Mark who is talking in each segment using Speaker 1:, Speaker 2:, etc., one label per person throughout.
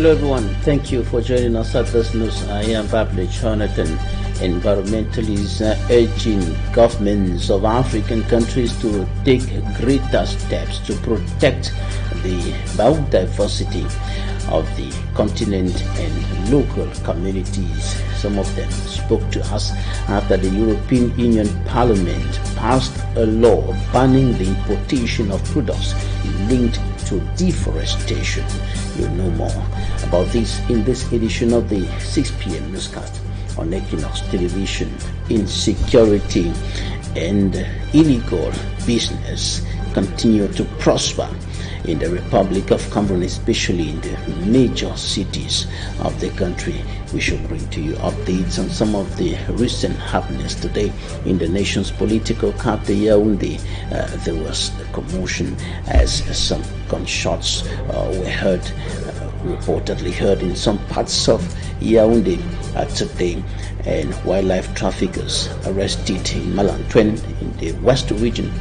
Speaker 1: Hello everyone, thank you for joining us at this news. I am Babli Jonathan. Environmentalists urging governments of African countries to take greater steps to protect the biodiversity of the continent and local communities. Some of them spoke to us after the European Union Parliament passed a law banning the importation of products linked to deforestation. You'll know more about this in this edition of the 6 p.m. newscast on Equinoxe television. Insecurity and illegal business continue to prosper in the Republic of Cameroon, especially in the major cities of the country. We shall bring to you updates on some of the recent happenings today in the nation's political capital, Yaoundé. There was a commotion as some gunshots were heard, reportedly heard in some parts of Yaoundé today, and wildlife traffickers arrested in Malantwen in the west region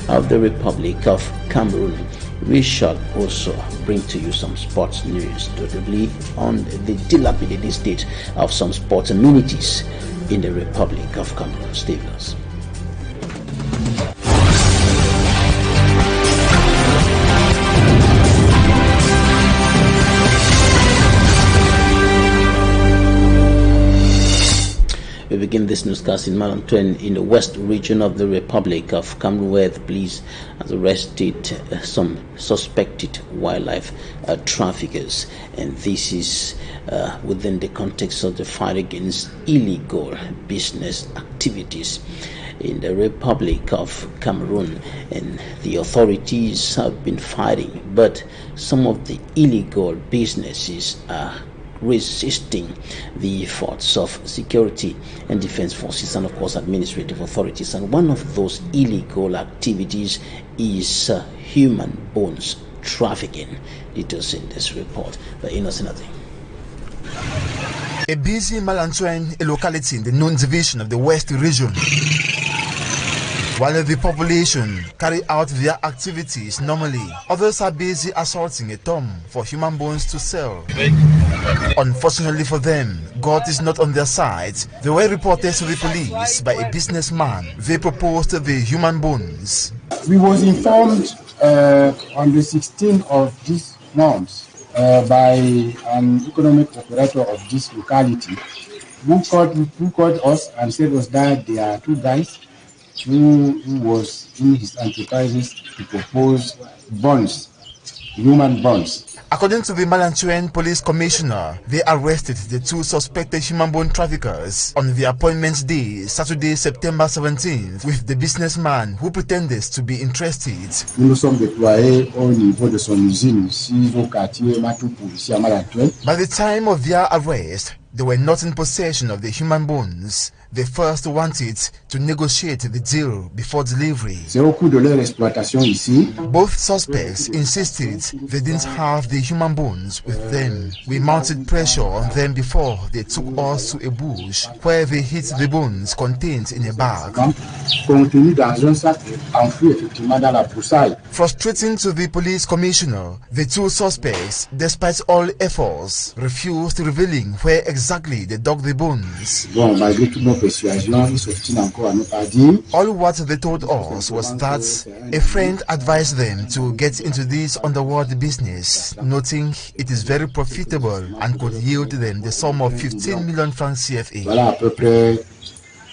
Speaker 1: of the Republic of Cameroon. We shall also bring to you some sports news, notably on the dilapidated state of some sports amenities in the Republic of Cameroon. Stay with us. We begin this newscast in Malantwen in the west region of the Republic of Cameroon, where the police has arrested some suspected wildlife traffickers, and this is within the context of the fight against illegal business activities in the Republic of Cameroon. And the authorities have been fighting, but some of the illegal businesses are resisting the efforts of security and defense forces and of course administrative authorities. And one of those illegal activities is human bones trafficking. Details in this report by Innocent.
Speaker 2: A busy Malantwen, a locality in the known division of the West region. While the population carry out their activities normally, others are busy assaulting a tomb for human bones to sell. Unfortunately for them, God is not on their side. They were reported to the police by a businessman. They proposed the human bones.
Speaker 3: We was informed on the 16th of this month by an economic operator of this locality who called us and said was that there are two guys who was in his enterprises to propose bonds, human bonds.
Speaker 2: According to the Malantwen Police Commissioner, they arrested the two suspected human bone traffickers on the appointment day, Saturday, September 17th, with the businessman who pretended to be interested.
Speaker 3: Nous sommes déployés au niveau de son usine ici au quartier Matupu, ici à Malantwen.
Speaker 2: By the time of their arrest, they were not in possession of the human bones. They first wanted to negotiate the deal before delivery.
Speaker 3: C'est au cours de leur exploitation ici.
Speaker 2: Both suspects insisted they didn't have the human bones with them. We mounted pressure on them before they took us to a bush where they hid the bones contained in a bag.
Speaker 3: Contenu dans un sac enfoui effectivement dans la broussaille.
Speaker 2: Frustrating to the police commissioner, the two suspects, despite all efforts, refused revealing where exactly they dug the bones.
Speaker 3: Bon, malgré toutes nos persuasions, ils s'obstinent encore à ne pas dire.
Speaker 2: All what they told us was that a friend advised them to get into this underworld business, noting it is very profitable and could yield them the sum of 15 million francs CFA.
Speaker 3: Voilà à peu près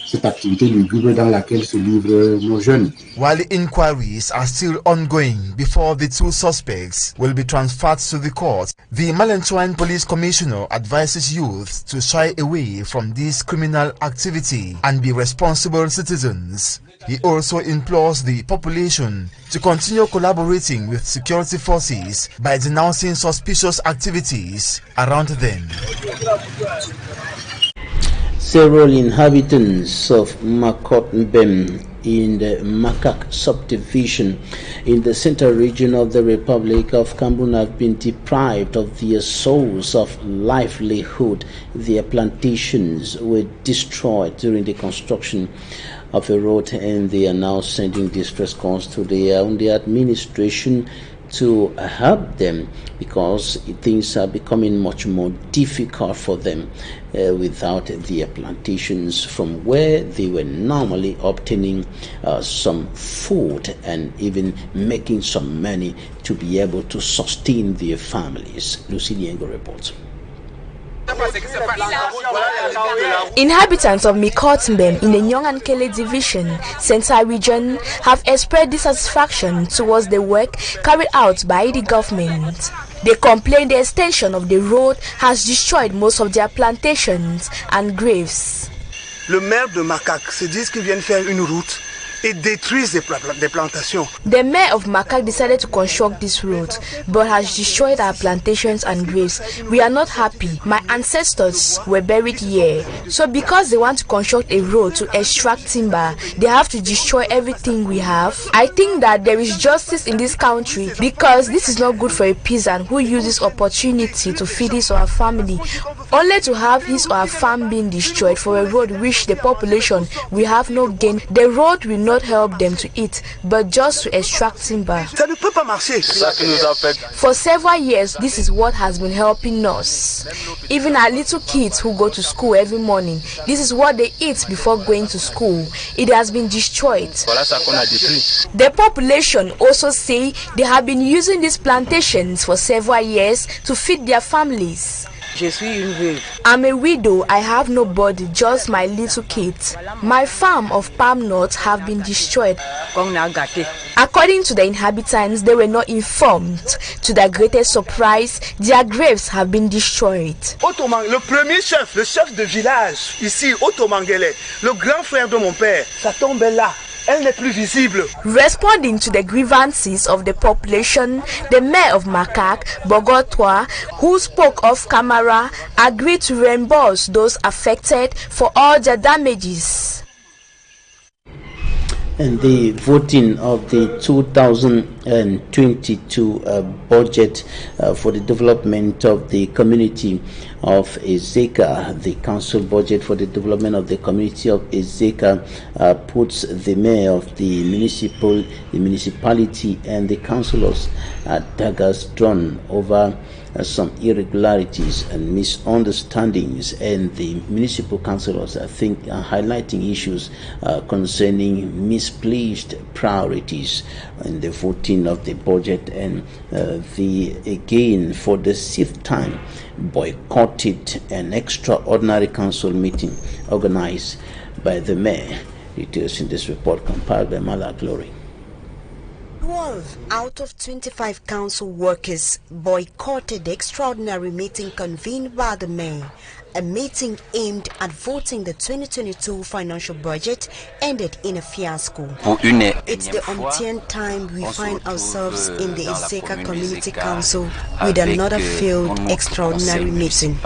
Speaker 3: cette activité lugubre dans laquelle se livrent nos jeunes.
Speaker 2: While the inquiries are still ongoing before the two suspects will be transferred to the court, the Malantwen Police Commissioner advises youth to shy away from this criminal activity and be responsible citizens. He also implores the population to continue collaborating with security forces by denouncing suspicious activities around them.
Speaker 1: Several inhabitants of Makotmbem in the Makak subdivision in the central region of the Republic of Cameroon have been deprived of their source of livelihood. Their plantations were destroyed during the construction of a road, and they are now sending distress calls to the administration to help them, because things are becoming much more difficult for them without their plantations, from where they were normally obtaining some food and even making some money to be able to sustain their families. Lucy Liengo reports.
Speaker 4: Inhabitants of Mikotimben in the Nyongankele division, Central region, have expressed dissatisfaction towards the work carried out by the government. They complain the extension of the road has destroyed most of their plantations and graves.
Speaker 5: Le maire de Macaque se dit qu'ils viennent faire une route et détruisent des plantations.
Speaker 4: The mayor of Macaque decided to construct this road, but has destroyed our plantations and graves. We are not happy. My ancestors were buried here. So because they want to construct a road to extract timber, they have to destroy everything we have. I think that there is justice in this country, because this is not good for a peasant who uses opportunity to feed his or her family, only to have his or her farm being destroyed for a road which the population will have no gain. The road will not help them to eat, but just to extract timber.
Speaker 5: Ça ne peut pas marcher.
Speaker 4: For several years, this is what has been helping us. Even our little kids who go to school every morning, this is what they eat before going to school. It has been destroyed. The population also say they have been using these plantations for several years to feed their families. I'm a widow. I have nobody, just my little kids. My farm of palm nuts have been destroyed. According to the inhabitants, they were not informed. To their greatest surprise, their graves have been destroyed.
Speaker 5: Le premier chef, le chef de village, ici, Otomangele, le grand frère de mon père, sa tombe est là. Elle n'est plus visible.
Speaker 4: Responding to the grievances of the population, the mayor of Macaque, Bogotwa, who spoke off camera, agreed to reimburse those affected for all their damages.
Speaker 1: And the voting of the 2022 budget for the development of the community of Ezeka, the council budget for the development of the community of Ezeka, puts the mayor of the municipality and the councillors at daggers drawn over some irregularities and misunderstandings, and the municipal councillors, I think, are highlighting issues concerning misplaced priorities in the voting of the budget, and again for the 6th time boycotted an extraordinary council meeting organized by the mayor. Details in this report compiled by Mala Glory.
Speaker 6: 12 out of 25 council workers boycotted the extraordinary meeting convened by the mayor. A meeting aimed at voting the 2022 financial budget ended in a fiasco. It's the umpteenth time we find ourselves in the Ezeka Community Council with another failed extraordinary meeting.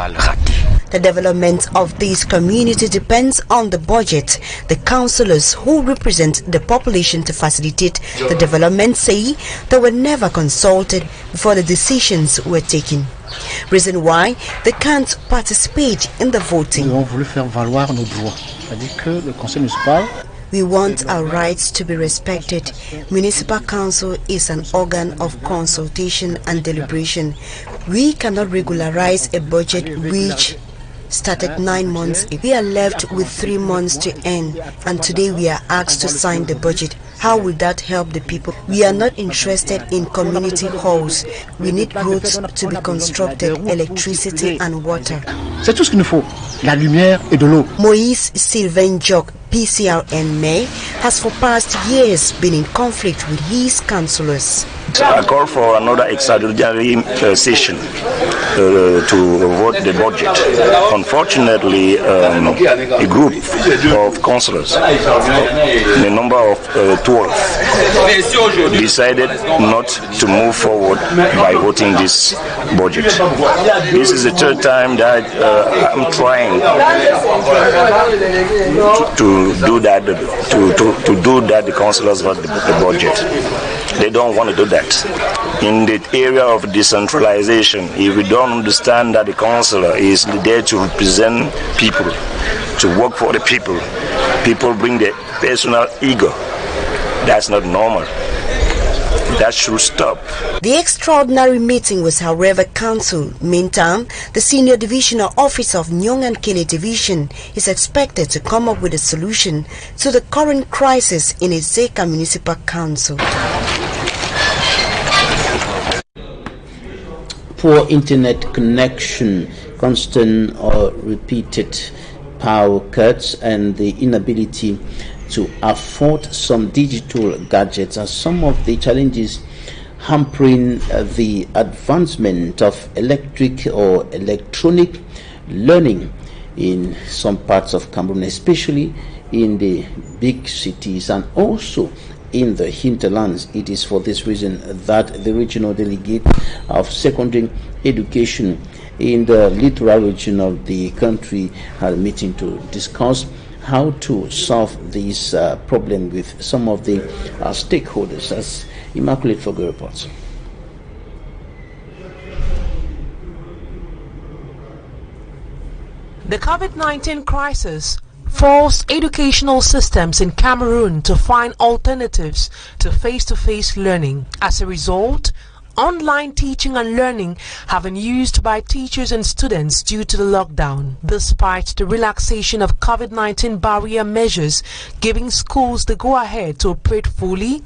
Speaker 6: The development of this community depends on the budget. The councillors who represent the population to facilitate the development say they were never consulted before the decisions were taken. Reason why they can't participate in the voting. We want our rights to be respected. Municipal council is an organ of consultation and deliberation. We cannot regularize a budget which started 9 months. We are left with 3 months to end, and today we are asked to sign the budget. How will that help the people? We are not interested in community halls. We need roads to be constructed, electricity and water.
Speaker 7: C'est tout ce qu'il nous faut, la lumière et de l'eau.
Speaker 6: Moïse Sylvain Jock, PCRN May, has for past years been in conflict with his councillors.
Speaker 8: I call for another extraordinary session to vote the budget. Unfortunately, a group of councillors, in the number of 12, decided not to move forward by voting this budget. This is the 3rd time that I'm trying to do that. To do that, the councillors vote the budget. They don't want to do that. In the area of decentralization, if we don't understand that the councillor is there to represent people, to work for the people, people bring their personal ego. That's not normal. That should stop.
Speaker 6: The extraordinary meeting was, however, cancelled. Meantime, the Senior Divisional Officer of Nyong and Kili Division is expected to come up with a solution to the current crisis in Ezeka Municipal Council.
Speaker 1: Poor internet connection, constant or repeated power cuts, and the inability to afford some digital gadgets are some of the challenges hampering the advancement of electric or electronic learning in some parts of Cameroon, especially in the big cities and also in the hinterlands. It is for this reason that the regional delegate of secondary education in the littoral region of the country had a meeting to discuss how to solve this problem with some of the stakeholders, as Immaculate Fogo reports.
Speaker 9: The COVID-19 crisis forced educational systems in Cameroon to find alternatives to face-to-face learning. As a result, online teaching and learning have been used by teachers and students due to the lockdown. Despite the relaxation of COVID-19 barrier measures giving schools the go-ahead to operate fully,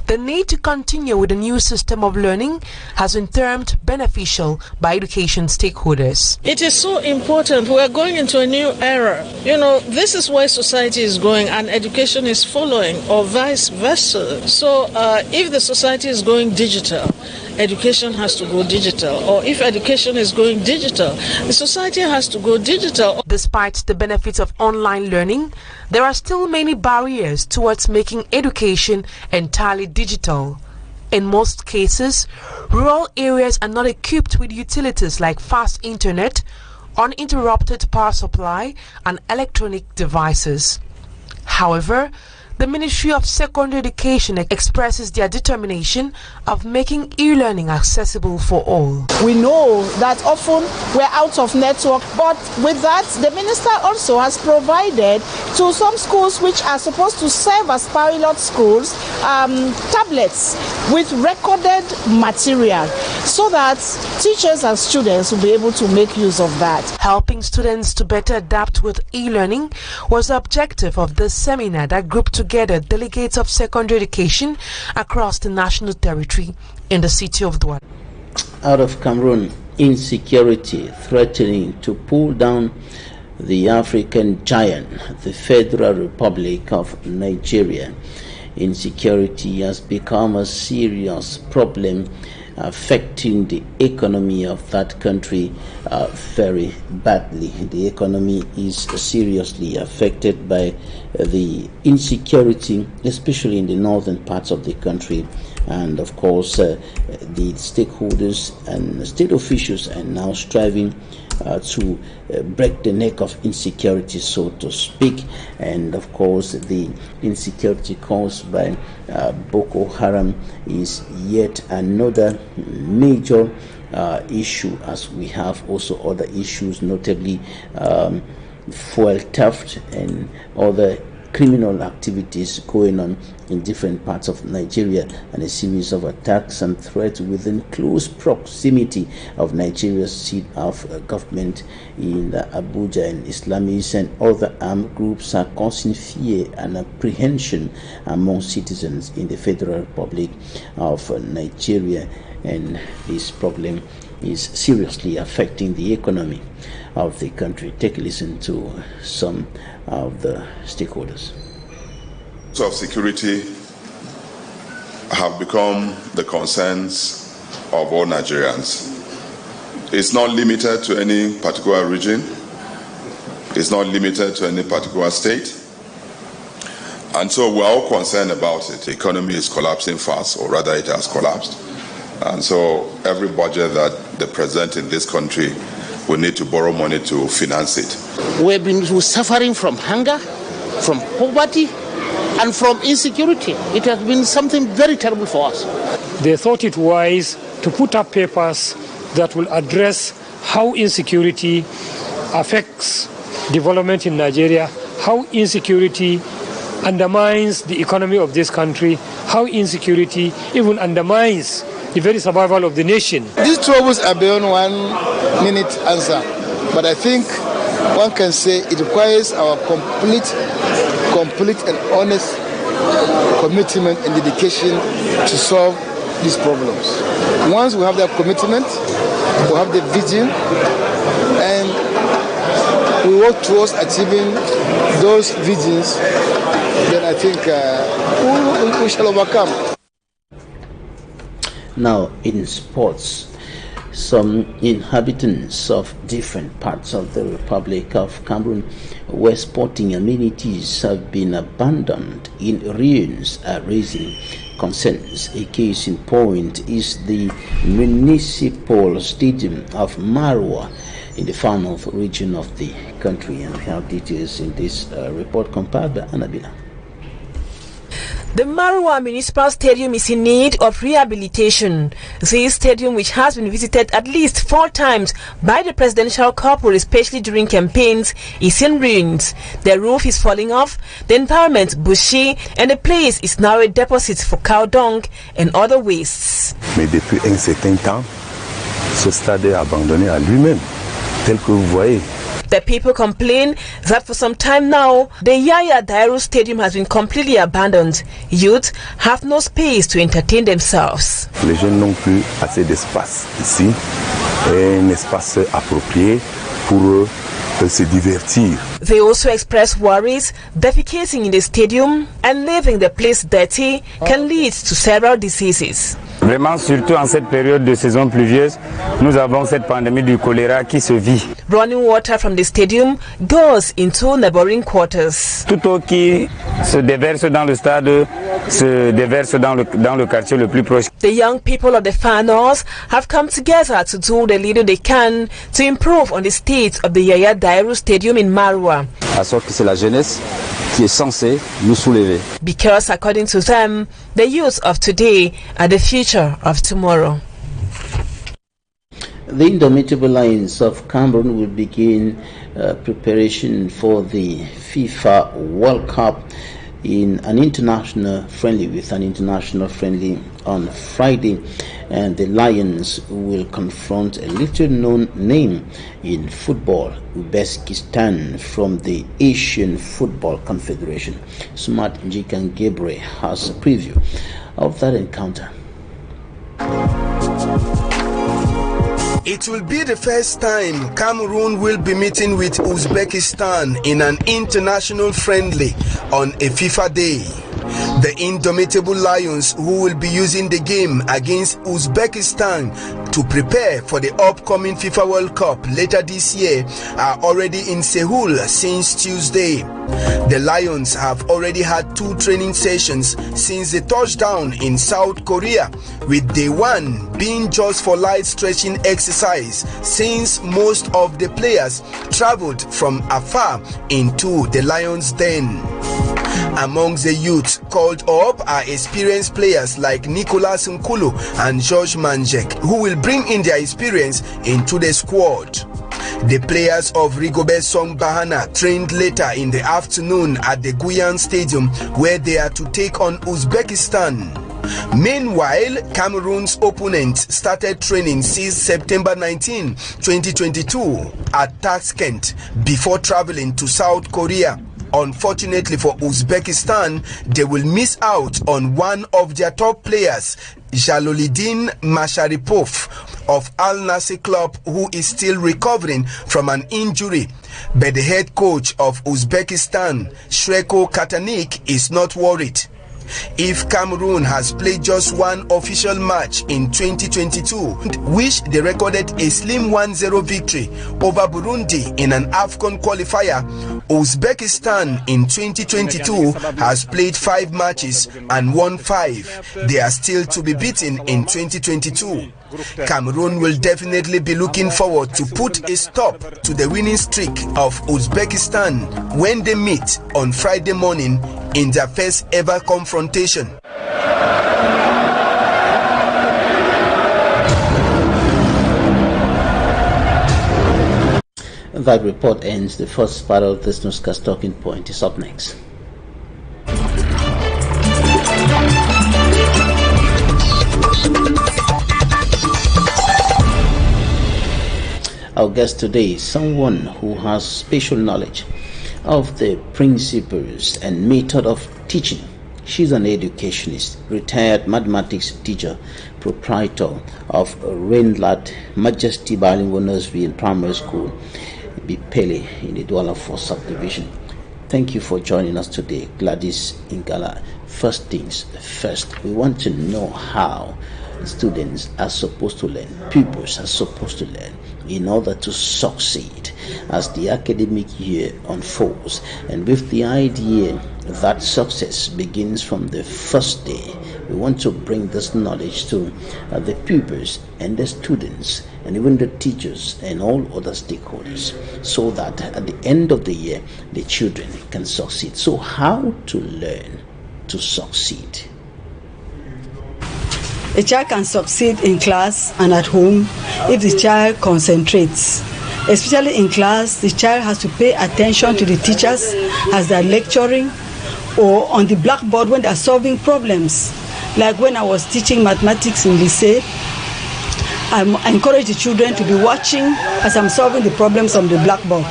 Speaker 9: the need to continue with a new system of learning has been termed beneficial by education stakeholders.
Speaker 10: It is so important. We are going into a new era. You know, this is where society is going and education is following, or vice versa. So if the society is going digital, education has to go digital, or if education is going digital, the society has to go digital.
Speaker 9: Despite the benefits of online learning, there are still many barriers towards making education entirely digital. In most cases, rural areas are not equipped with utilities like fast internet, uninterrupted power supply, and electronic devices. However, the Ministry of Secondary Education expresses their determination of making e-learning accessible for all.
Speaker 11: We know that often we're out of network, but with that, the minister also has provided to some schools which are supposed to serve as pilot schools tablets with recorded material so that teachers and students will be able to make use of that.
Speaker 9: Helping students to better adapt with e-learning was the objective of this seminar that grouped together delegates of secondary education across the national territory in the city of Douala.
Speaker 1: Out of Cameroon, insecurity threatening to pull down the African giant, the Federal Republic of Nigeria. Insecurity has become a serious problem affecting the economy of that country very badly. The economy is seriously affected by the insecurity, especially in the northern parts of the country. And of course, the stakeholders and state officials are now striving to break the neck of insecurity, so to speak. And of course, the insecurity caused by Boko Haram is yet another major issue, as we have also other issues, notably fuel theft and other criminal activities going on in different parts of Nigeria, and a series of attacks and threats within close proximity of Nigeria's seat of government in Abuja. And Islamists and other armed groups are causing fear and apprehension among citizens in the Federal Republic of Nigeria, and this problem is seriously affecting the economy of the country. Take a listen to some of the stakeholders.
Speaker 12: Of security have become the concerns of all Nigerians. It's not limited to any particular region. It's not limited to any particular state. And so we're all concerned about it. The economy is collapsing fast, or rather it has collapsed. And so every budget that they present in this country, we need to borrow money to finance it.
Speaker 13: We're suffering from hunger, from poverty, and from insecurity. It has been something very terrible for us.
Speaker 14: They thought it wise to put up papers that will address how insecurity affects development in Nigeria, how insecurity undermines the economy of this country, how insecurity even undermines the very survival of the nation.
Speaker 15: These troubles are beyond 1 minute answer, but I think one can say it requires our complete and honest commitment and dedication to solve these problems. Once we have that commitment, we have the vision, and we work towards achieving those visions, then I think we shall overcome.
Speaker 1: Now, in sports, some inhabitants of different parts of the Republic of Cameroon where sporting amenities have been abandoned in ruins are raising concerns. A case in point is the municipal stadium of Marwa in the far north region of the country, and we have details in this report compiled by Annabila.
Speaker 9: The Marwa Municipal Stadium is in need of rehabilitation. This stadium, which has been visited at least 4 times by the presidential couple, especially during campaigns, is in ruins. The roof is falling off, the environment bushy, and the place is now a deposit for cow dung and other wastes.
Speaker 16: Mais depuis un certain temps, ce stade est abandonné à lui-même, tel que vous voyez.
Speaker 9: The people complain that for some time now, the Yaya Dairo Stadium has been completely abandoned. Youth have no space to entertain themselves.
Speaker 16: Les jeunes n'ont plus assez d'espace ici, un espace approprié pour se divertir.
Speaker 9: They also express worries defecating in the stadium and leaving the place dirty can lead to several diseases.
Speaker 17: Vraiment, surtout en cette période de saison pluvieuse, nous avons cette pandémie du choléra qui se vit.
Speaker 9: Running water from the stadium goes into neighboring quarters.
Speaker 17: Toute eau qui se déverse dans le stade se déverse dans le quartier le plus proche.
Speaker 9: The young people of the far north have come together to do the little they can to improve on the state of the Yaya Dairo Stadium in Marwa.
Speaker 18: À sorte que c'est la jeunesse qui est censée nous soulever.
Speaker 9: Because according to them, the youth of today are the future of tomorrow.
Speaker 1: The Indomitable Lions of Cameroon will begin preparation for the FIFA World Cup in an international friendly on Friday, and the Lions will confront a little known name in football, Uzbekistan, from the Asian Football Confederation. Smart Njikan Gebre has a preview of that encounter.
Speaker 19: It will be the first time Cameroon will be meeting with Uzbekistan in an international friendly on a FIFA day. The Indomitable Lions, who will be using the game against Uzbekistan to prepare for the upcoming FIFA World Cup later this year, are already in Seoul since Tuesday. The Lions have already had 2 training sessions since the touchdown in South Korea, with day 1 being just for light stretching exercise, since most of the players traveled from afar into the Lions' den. Amongst the youth called up are experienced players like Nicolas Nkulu and George Manjek, who will bring in their experience into the squad. The players of Rigobert Song Bahana trained later in the afternoon at the Guyan Stadium, where they are to take on Uzbekistan. Meanwhile, Cameroon's opponent started training since September 19, 2022 at Tashkent before traveling to South Korea. Unfortunately for Uzbekistan, they will miss out on one of their top players, Jalolidin Masharipov of Al Nassr Club, who is still recovering from an injury. But the head coach of Uzbekistan, Shreko Katanik, is not worried. If Cameroon has played just one official match in 2022, which they recorded a slim 1-0 victory over Burundi in an AFCON qualifier, Uzbekistan in 2022 has played 5 matches and won 5. They are still to be beaten in 2022. Cameroon will definitely be looking forward to put a stop to the winning streak of Uzbekistan when they meet on Friday morning in their first ever confrontation.
Speaker 1: That report ends the first part of this newscast. Talking Point is up next. Our guest today is someone who has special knowledge of the principles and method of teaching. She's an educationist, retired mathematics teacher, proprietor of Rainlat Majesty Bilingual Nursery and Primary School, Bipele, in the Douala 4 subdivision. Thank you for joining us today, Gladys Ingala. First things first, we want to know how students are supposed to learn, pupils are supposed to learn in order to succeed as the academic year unfolds, and with the idea that success begins from the first day. We want to bring this knowledge to the pupils and the students and even the teachers and all other stakeholders, so that at the end of the year the children can succeed. So how to learn to succeed?
Speaker 20: A child can succeed in class and at home if the child concentrates. Especially in class, the child has to pay attention to the teachers as they are lecturing, or on the blackboard when they are solving problems. Like when I was teaching mathematics in lycée, I encourage the children to be watching as I'm solving the problems on the blackboard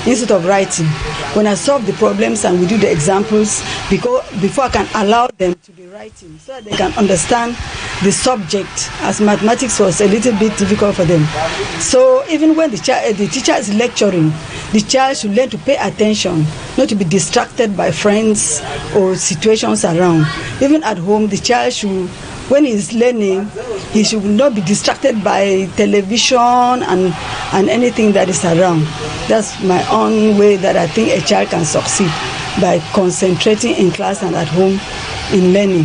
Speaker 20: instead of writing. When I solve the problems and we do the examples, before I can allow them to be writing, so that they can understand the subject, as mathematics was a little bit difficult for them. So even when the teacher is lecturing, the child should learn to pay attention, not to be distracted by friends or situations around. Even at home, the child should, when he's learning, he should not be distracted by television and anything that is around. That's my own way that I think a child can succeed, by concentrating in class and at home in learning.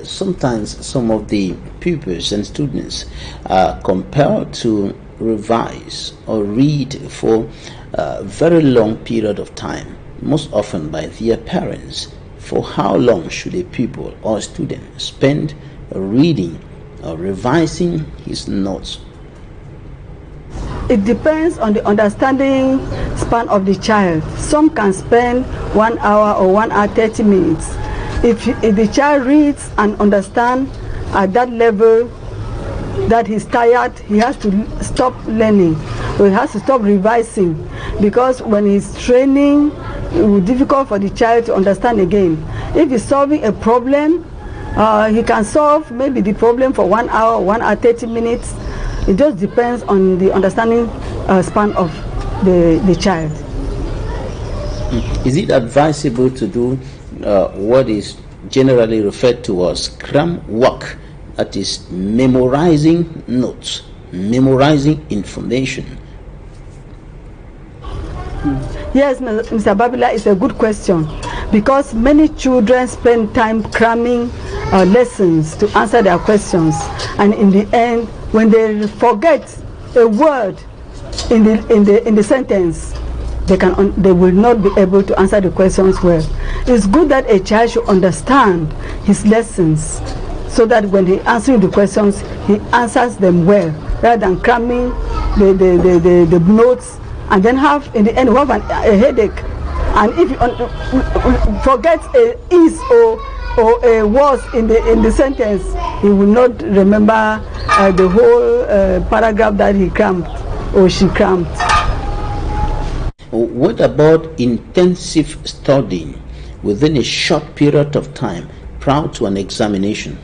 Speaker 1: Sometimes some of the pupils and students are compelled to revise or read for a very long period of time, most often by their parents. For how long should a pupil or student spend reading or revising his notes?
Speaker 20: It depends on the understanding span of the child. Some can spend 1 hour or 1 hour 30 minutes. If the child reads and understands at that level that he's tired, he has to stop learning, or he has to stop revising, because when he's training, it will be difficult for the child to understand again. If he's solving a problem, he can solve maybe the problem for 1 hour, 1 hour 30 minutes. It just depends on the understanding span of the child.
Speaker 1: Is it advisable to do what is generally referred to as cram work, that is memorizing notes, memorizing information?
Speaker 20: Yes, Mr. Babila, it's a good question, because many children spend time cramming lessons to answer their questions, and in the end, when they forget a word in the sentence, they will not be able to answer the questions well. It's good that a child should understand his lessons, so that when he answers the questions, he answers them well, rather than cramming the notes and then have, in the end, have a headache. And if you forget a is or a was in the sentence, he will not remember the whole paragraph that he crammed or she crammed.
Speaker 1: What about intensive studying within a short period of time prior to an examination?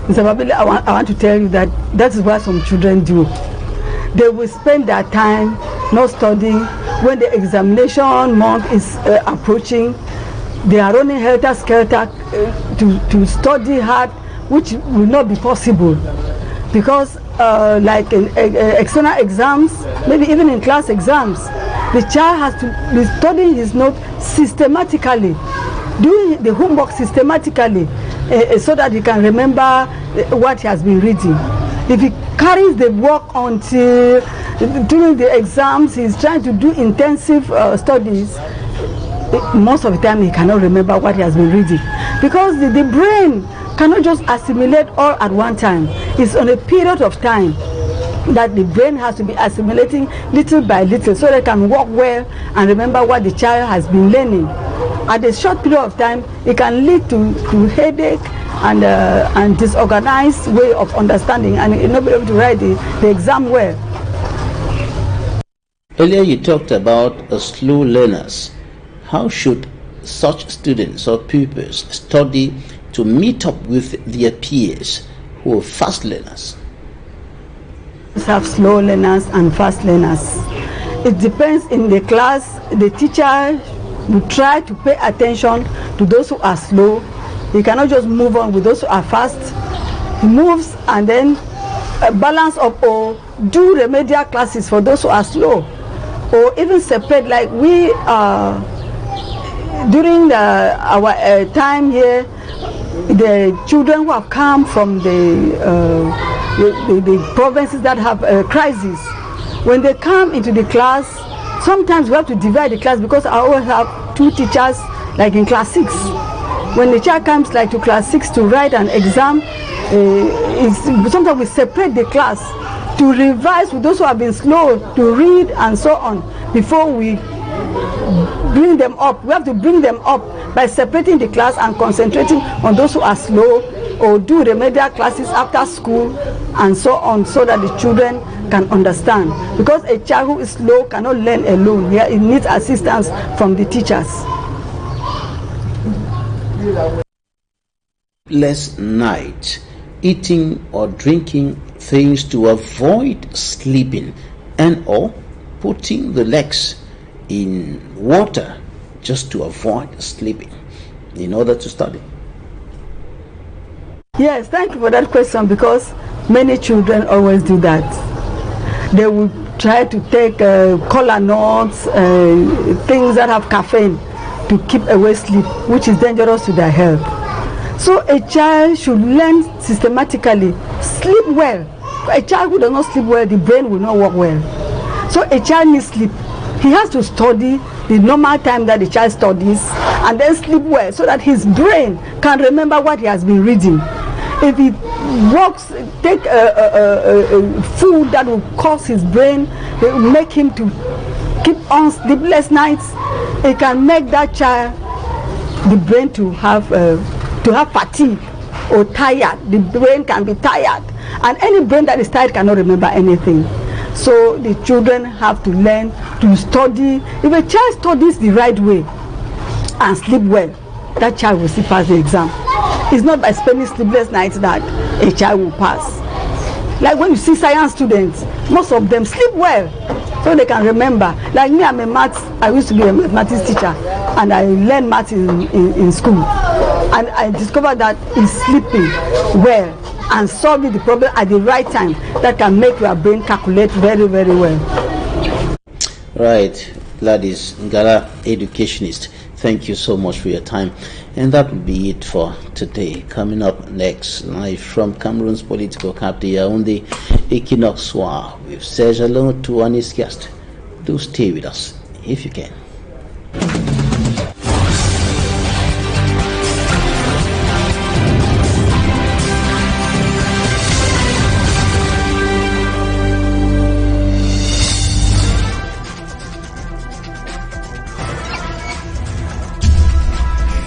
Speaker 20: Mr. Babili, I want to tell you that that is what some children do. They will spend their time not studying. When the examination month is approaching, they are running helter-skelter to study hard, which will not be possible, because like in external exams, maybe even in class exams, the child has to be studying his notes systematically, doing the homework systematically, so that he can remember what he has been reading. If he carries the work until during the exams, he's trying to do intensive studies, most of the time he cannot remember what he has been reading, because the brain cannot just assimilate all at one time. It's on a period of time that the brain has to be assimilating little by little, so they can work well and remember what the child has been learning. At a short period of time, it can lead to headache and disorganized way of understanding, and not be able to write the exam well.
Speaker 1: Earlier you talked about slow learners. How should such students or pupils study to meet up with their peers who are fast learners?
Speaker 20: We have slow learners and fast learners. It depends in the class. The teacher will try to pay attention to those who are slow. He cannot just move on with those who are fast. He moves and then balance up or do remedial classes for those who are slow, or even separate, like we during our time here, the children who have come from the provinces that have a crisis, when they come into the class, sometimes we have to divide the class because I always have two teachers, like in class 6. When the child comes like to class 6 to write an exam, sometimes we separate the class to revise with those who have been slow to read and so on before we bring them up. We have to bring them up by separating the class and concentrating on those who are slow, or do remedial classes after school and so on, so that the children can understand. Because a child who is slow cannot learn alone. He needs assistance from the teachers.
Speaker 1: Last night, eating or drinking things to avoid sleeping, and or putting the legs in water just to avoid sleeping in order to study.
Speaker 20: Yes, thank you for that question, because many children always do that. They will try to take cola nuts, things that have caffeine to keep away sleep, which is dangerous to their health. So a child should learn systematically, sleep well. A child who does not sleep well, the brain will not work well. So a child needs sleep. He has to study the normal time that the child studies, and then sleep well so that his brain can remember what he has been reading. If he works, take food that will cause his brain, make him to keep on sleepless nights, it can make that child, the brain to have fatigue or tired. The brain can be tired, and any brain that is tired cannot remember anything. So the children have to learn to study. If a child studies the right way and sleep well, that child will still pass the exam. It's not by spending sleepless nights that a child will pass. Like when you see science students, most of them sleep well so they can remember. Like me, I used to be a mathematics teacher, and I learned maths in school. And I discovered that it's sleeping well and solving the problem at the right time that can make your brain calculate very, very well.
Speaker 1: Right, Gladys Ngala, educationist. Thank you so much for your time. And that will be it for today. Coming up next, live from Cameroon's political capital, Yaoundé, Equinoxe with Serge Alone to Anis guest. Do stay with us if you can.